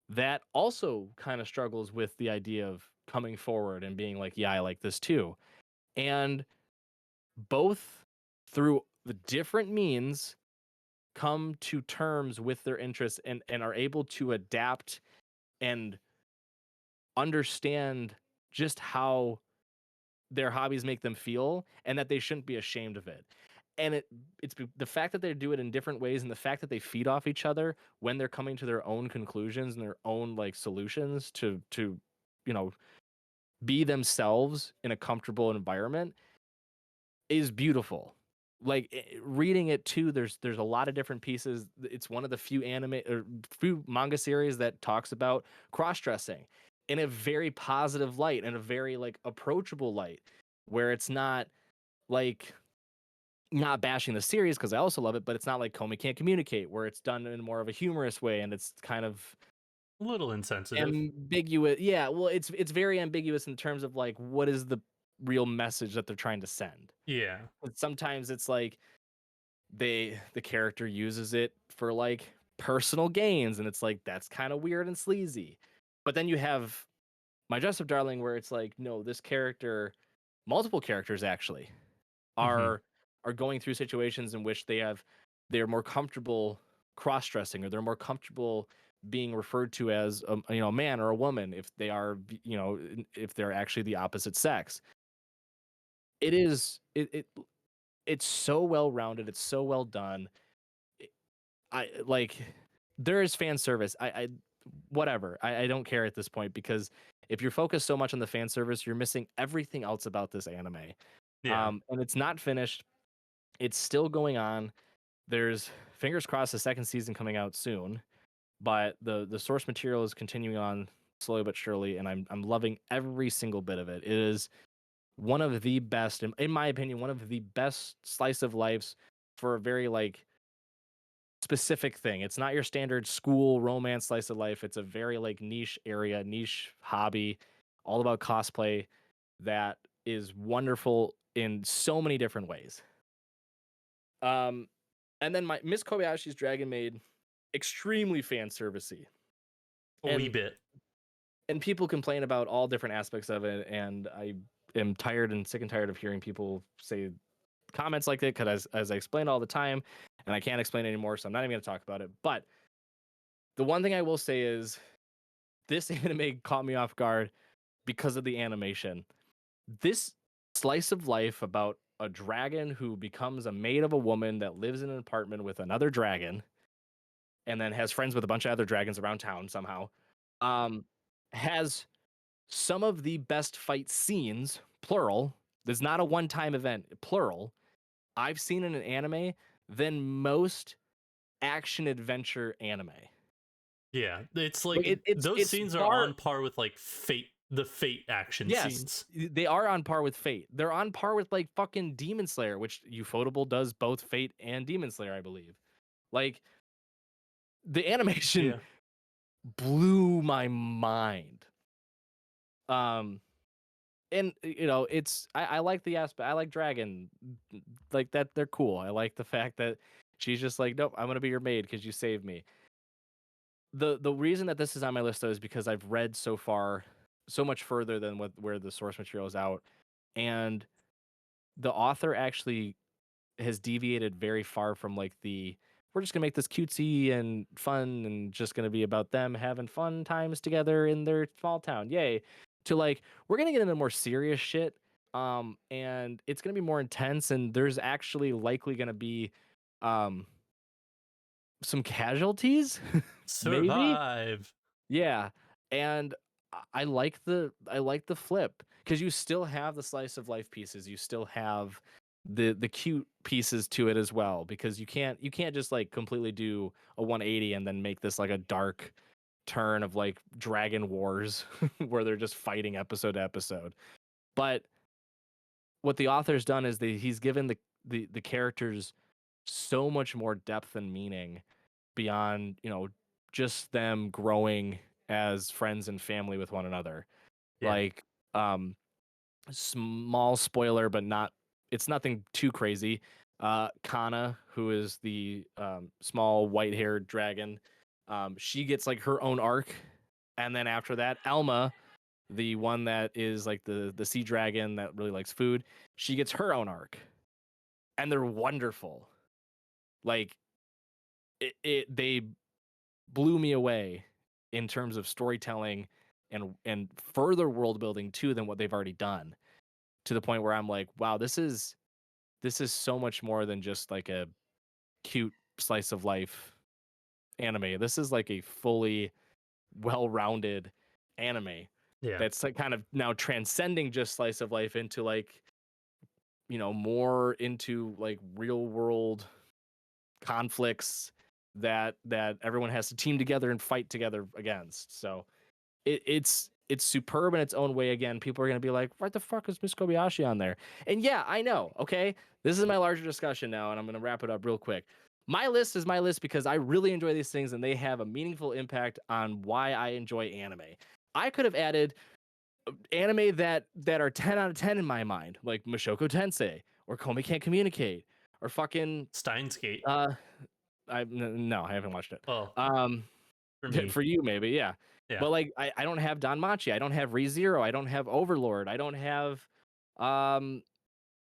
that also kind of struggles with the idea of coming forward and being like, yeah, I like this too. And both through the different means come to terms with their interests and are able to adapt and understand just how their hobbies make them feel and that they shouldn't be ashamed of it. And it's the fact that they do it in different ways and the fact that they feed off each other when they're coming to their own conclusions and their own like solutions to you know be themselves in a comfortable environment is beautiful. Like reading it too, there's a lot of different pieces. It's one of the few anime or few manga series that talks about cross-dressing in a very positive light and a very like approachable light, where it's not like not bashing the series because I also love it, but it's not like Komi Can't Communicate, where it's done in more of a humorous way and it's kind of A little insensitive. ambiguous. Yeah, well, it's very ambiguous in terms of like what is the real message that they're trying to send. Yeah. But sometimes it's like the character uses it for like personal gains, and it's like that's kind of weird and sleazy. But then you have My Dress Up Darling, where it's like, no, this character, multiple characters actually, Mhm. are going through situations in which they're more comfortable cross-dressing, or they're more comfortable being referred to as a man or a woman if they are if they're actually the opposite sex. It's so well rounded, it's so well done. I like there is fan service. I whatever. I don't care at this point, because if you're focused so much on the fan service, you're missing everything else about this anime. Yeah. And it's not finished. It's still going on. There's fingers crossed a second season coming out soon, but the source material is continuing on slowly but surely, and I'm loving every single bit of it. It is one of the best, in my opinion, one of the best slice of lives for a very like specific thing. It's not your standard school romance slice of life. It's a very like niche area, niche hobby, all about cosplay that is wonderful in so many different ways. Um, and then my Miss Kobayashi's Dragon Maid, extremely fan servicey, A wee and bit. people complain about all different aspects of it, and I am tired and sick and tired of hearing people say comments like that, because as I explain all the time, and I can't explain anymore, so I'm not even going to talk about it. But the one thing I will say is this anime caught me off guard because of the animation. This slice of life about a dragon who becomes a maid of a woman that lives in an apartment with another dragon and then has friends with a bunch of other dragons around town somehow, um, has some of the best fight scenes, plural. There's not a one-time event, plural, I've seen in an anime than most action adventure anime. Yeah. It's Like like those it's scenes are far. on par with like the Fate action Yes, scenes. they are on par with Fate. They're on par with like fucking Demon Slayer, which Ufotable does both Fate and Demon Slayer, I believe. Like the animation Yeah. blew my mind. Um, and it's I like the aspect. I like Dragon, like that. They're cool. I like the fact that she's just like, nope, I'm gonna be your maid because you saved me. The reason that this is on my list though is because I've read so far, so much further than where the source material is out, and the author actually has deviated very far from like we're just gonna make this cutesy and fun and just gonna be about them having fun times together in their small town, yay, to like we're gonna get into more serious shit, and it's gonna be more intense, and there's actually likely gonna be um some casualties, maybe. Survive. Yeah, and I like the flip, because you still have the slice of life pieces. You still have the cute pieces to it as well, because you can't just like completely do a 180 and then make this like a dark turn of like Dragon Wars where they're just fighting episode to episode. But what the author's done is he's given the characters so much more depth and meaning beyond just them growing as friends and family with one another. Yeah. Like, small spoiler, but not, it's nothing too crazy. Kana, who is the small white-haired dragon, she gets like her own arc, and then after that, Elma, the one that is like the sea dragon that really likes food, she gets her own arc. and they're wonderful. Like they blew me away in terms of storytelling and further world building too than what they've already done, to the point where I'm like, wow, this is so much more than just like a cute slice of life anime. This is like a fully well-rounded anime Yeah. that's like kind of now transcending just slice of life into like, more into like real world conflicts that everyone has to team together and fight together against. So it's superb in its own way. Again, people are gonna be like, "What the fuck is Miss Kobayashi on there?" And yeah, I know. Okay, this is my larger discussion now, and I'm gonna wrap it up real quick. My list is my list because I really enjoy these things, and they have a meaningful impact on why I enjoy anime. I could have added anime that are 10 out of 10 in my mind, like Mushoku Tensei or Komi Can't Communicate or fucking Steins Gate. no, I haven't watched it. Well, Um, for me. for you maybe, yeah. Yeah. But like I don't have Danmachi, I don't have ReZero, I don't have Overlord, I don't have um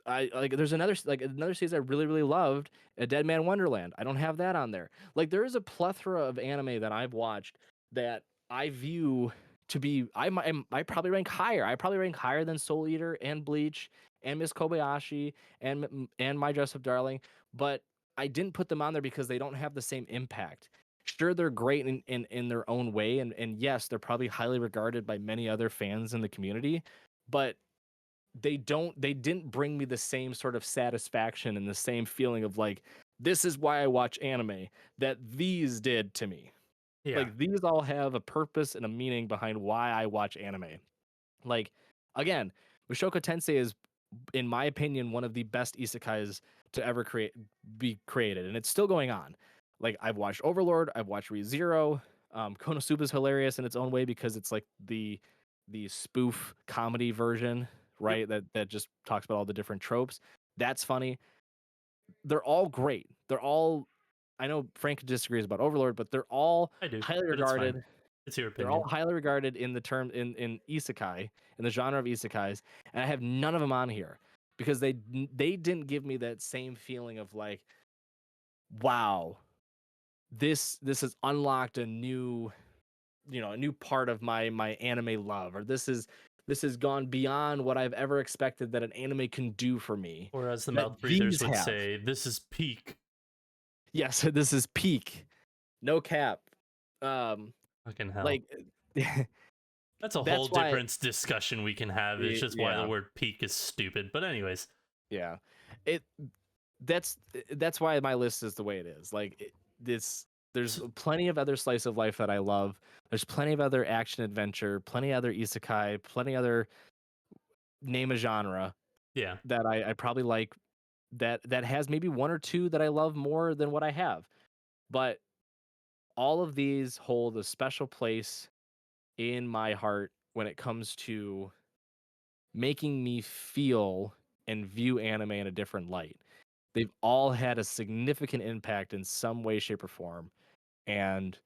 I like there's another series I really really loved, A Dead Man Wonderland. I don't have that on there. Like there is a plethora of anime that I've watched that I view to be I probably rank higher. I probably rank higher than Soul Eater and Bleach and Miss Kobayashi and My Dress Up Darling, but I didn't put them on there because they don't have the same impact. Sure, they're great in their own way, and yes, they're probably highly regarded by many other fans in the community, but they didn't bring me the same sort of satisfaction and the same feeling of like, this is why I watch anime that these did to me. Yeah. Like these all have a purpose and a meaning behind why I watch anime. Like again, Mushoku Tensei is, in my opinion, one of the best isekais to ever be created, and it's still going on. Like I've watched Overlord, I've watched ReZero. Konosuba is hilarious in its own way because it's like the spoof comedy version, Yep. right? That just talks about all the different tropes. That's funny. They're all great. They're all. I know Frank disagrees about Overlord, but they're all I do, highly but it's fine. regarded. It's your They're all opinion. highly regarded in the term in isekai, in the genre of isekais, and I have none of them on here because they didn't give me that same feeling of like, wow, this has unlocked a new, a new part of my anime love, or this has gone beyond what I've ever expected that an anime can do for me. Or as the That mouth breathers these would have. say, this is peak. Yes, this is peak. No cap. Fucking hell. Like That's a whole that's why different discussion we can have. It's just why the yeah. word peak is stupid. But anyways. Yeah. It that's why my list is the way it is. Like there's plenty of other slice of life that I love. There's plenty of other action adventure, plenty of other isekai, plenty other name a genre Yeah. that I probably like that has maybe one or two that I love more than what I have. But all of these hold a special place in my heart when it comes to making me feel and view anime in a different light. They've all had a significant impact in some way, shape, or form. And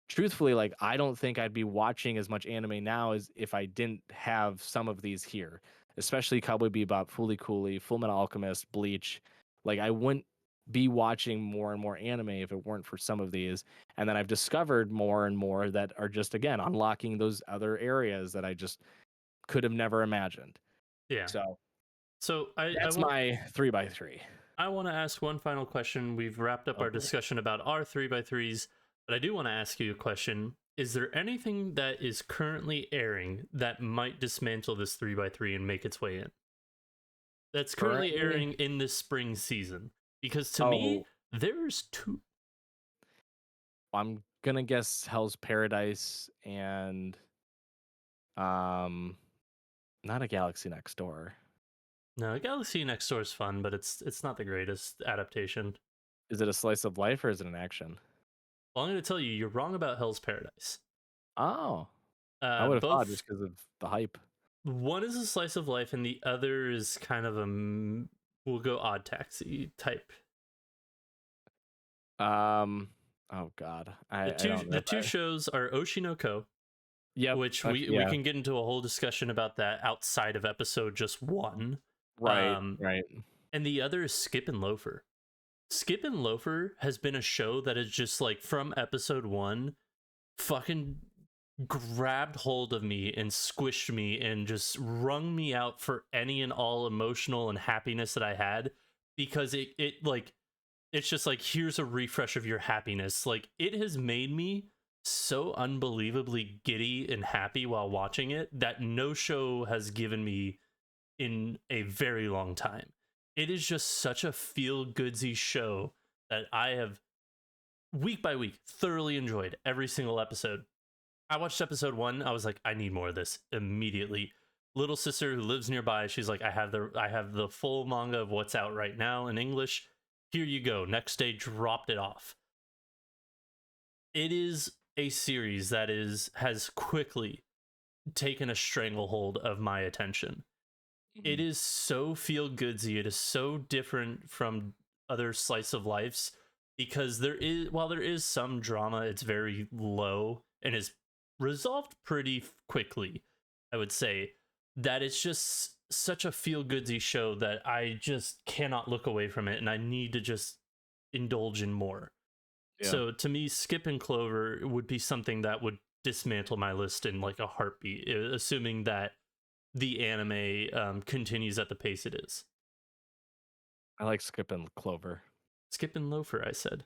truthfully, like I don't think I'd be watching as much anime now as if I didn't have some of these here, especially Cowboy Bebop, Fooly Cooly, Full Metal Alchemist, Bleach. Like I wouldn't be watching more and more anime if it weren't for some of these. And then I've discovered more and more that are just again unlocking those other areas that I just could have never imagined. Yeah. So I that's want my 3x3. I want to ask one final question. We've wrapped up our Okay. discussion about our 3x3s, but I do want to ask you a question. Is there anything that is currently airing that might dismantle this 3x3 and make its way in? That's currently airing in this spring season? Because to me, there's two. I'm gonna guess Hell's Paradise and not A Galaxy Next Door. No, Galaxy Next Door is fun, but it's not the greatest adaptation. Is it a slice of life or is it an action? Well, I'm going to tell you, you're wrong about Hell's Paradise. Oh, I would have thought Both just because of the hype. one is a slice of life, and the other is kind of a we'll go odd taxi type. Oh God, The two shows are Oshinoko, which we can get into a whole discussion about that outside of episode just 1. Right, right. and the other is Skip and Loafer. Skip and Loafer has been a show that is just like from episode 1 fucking grabbed hold of me and squished me and just wrung me out for any and all emotional and happiness that I had, because it like it's just like, here's a refresh of your happiness. Like, it has made me so unbelievably giddy and happy while watching it that no show has given me in a very long time. It is just such a feel-goodsy show that I have, week by week, thoroughly enjoyed every single episode. I watched episode 1. I was like, I need more of this immediately. Little sister who lives nearby, she's like, I have the full manga of what's out right now in English. Here you go. Next day, dropped it off. It is a series that has quickly taken a stranglehold of my attention. It is so feel-goodsy. It is so different from other slice of lives, because while there is some drama, it's very low and is resolved pretty quickly, I would say. That it's just such a feel-goodsy show that I just cannot look away from it, and I need to just indulge in more. Yeah. So to me, Skip and Clover would be something that would dismantle my list in like a heartbeat, assuming that the anime continues at the pace it is. I like Skip and Clover. Skip and Loafer, I said.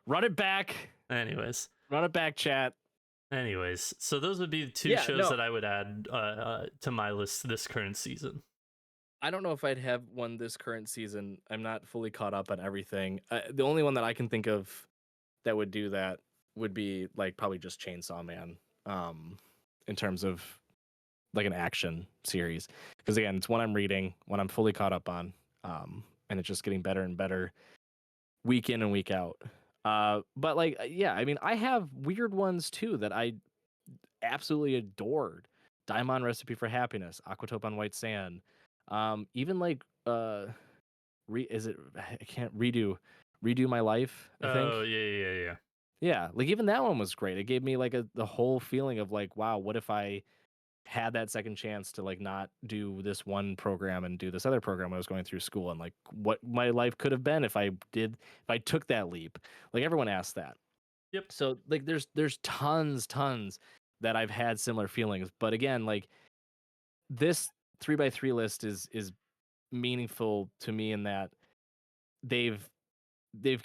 Run it back. Anyways. Run it back, chat. Anyways, so those would be the two shows that I would add to my list this current season. I don't know if I'd have one this current season. I'm not fully caught up on everything. The only one that I can think of that would do that would be like probably just Chainsaw Man, in terms of like an action series. Because again, it's one I'm reading, one I'm fully caught up on, and it's just getting better and better week in and week out. But like, yeah, I mean, I have weird ones too that I absolutely adored. Daimon Recipe for Happiness, Aquatope on White Sand, even like redo My Life, I think. Oh yeah. Yeah, like even that one was great. It gave me like the whole feeling of like, wow, what if I had that second chance to like not do this one program and do this other program when I was going through school, and like what my life could have been if I took that leap. Like everyone asked that. Yep. So like there's tons that I've had similar feelings, but again, like this 3x3 list is meaningful to me in that they've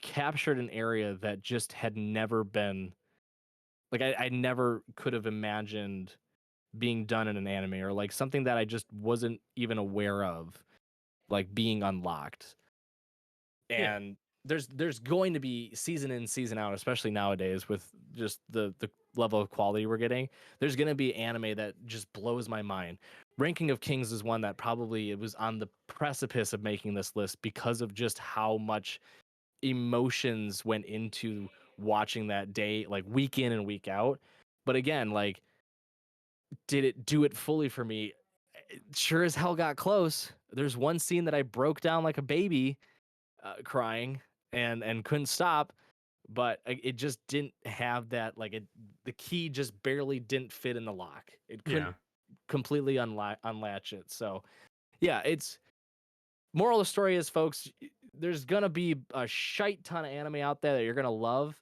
captured an area that just had never been, like I never could have imagined being done in an anime, or like something that I just wasn't even aware of like being unlocked. And there's going to be season in, season out, especially nowadays with just the level of quality we're getting. There's going to be anime that just blows my mind. Ranking of Kings is one that probably it was on the precipice of making this list because of just how much emotions went into watching that day, like week in and week out. But again, like, did it do it fully for me? It sure as hell got close. There's one scene that I broke down like a baby, crying and couldn't stop, but it just didn't have that, like the key just barely didn't fit in the lock. It couldn't completely unlatch it. So yeah, it's moral of the story is, folks, there's gonna be a shite ton of anime out there that you're gonna love,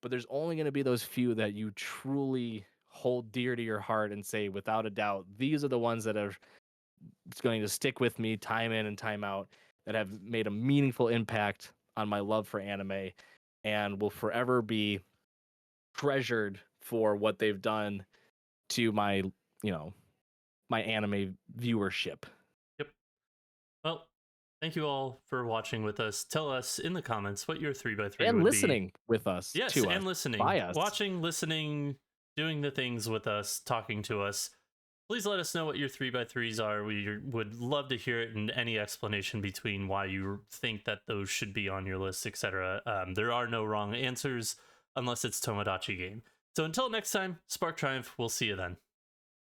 but there's only gonna be those few that you truly hold dear to your heart and say, without a doubt, these are the ones that are going to stick with me time in and time out, that have made a meaningful impact on my love for anime and will forever be treasured for what they've done to my, my anime viewership. Yep. Well, thank you all for watching with us. Tell us in the comments what your 3x3 and would listening be. With us. Yes, to and us, listening. by us. Watching, listening, doing the things with us, talking to us. Please let us know what your 3x3s are. We would love to hear it, and any explanation between why you think that those should be on your list, etc. There are no wrong answers unless it's Tomodachi Game. So until next time, Spark Triumph. We'll see you then.